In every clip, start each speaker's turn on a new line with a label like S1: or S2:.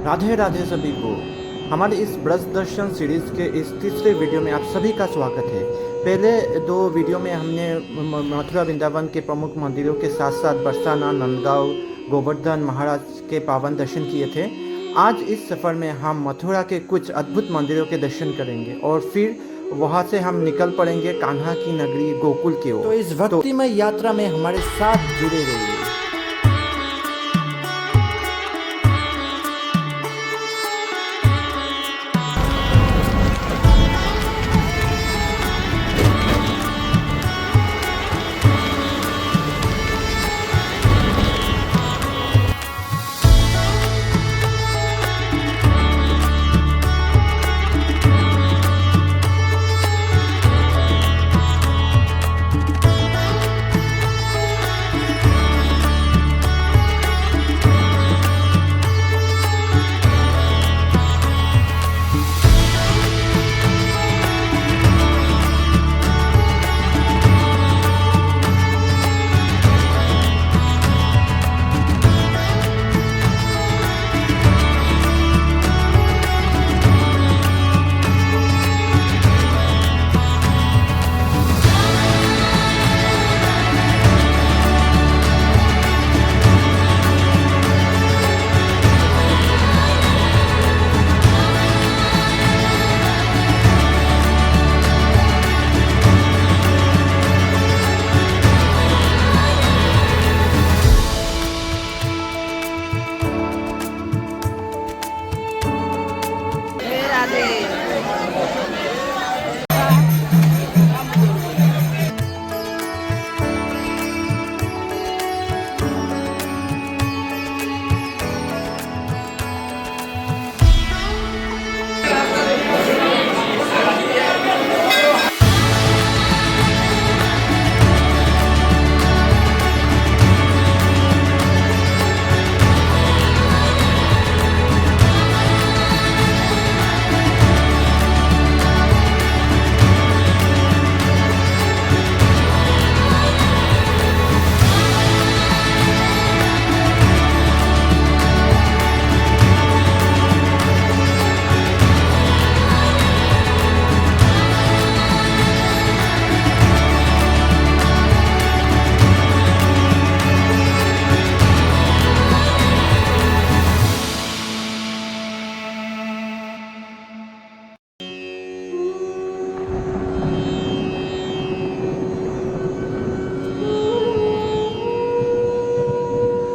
S1: राधे राधे सभी को। हमारे इस ब्रज दर्शन सीरीज के इस तीसरे वीडियो में आप सभी का स्वागत है। पहले दो वीडियो में हमने मथुरा वृंदावन के प्रमुख मंदिरों के साथ साथ बरसाना, नंदगांव, गोवर्धन महाराज के पावन दर्शन किए थे। आज इस सफ़र में हम मथुरा के कुछ अद्भुत मंदिरों के दर्शन करेंगे और फिर वहाँ से हम निकल पड़ेंगे कान्हा की नगरी गोकुल की ओर। तो इस भक्तिमय यात्रा में हमारे साथ जुड़े रहिए।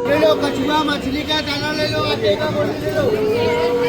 S2: ले लो कछुआ मछली का दाना ले लो, आटे का गोली ले लो।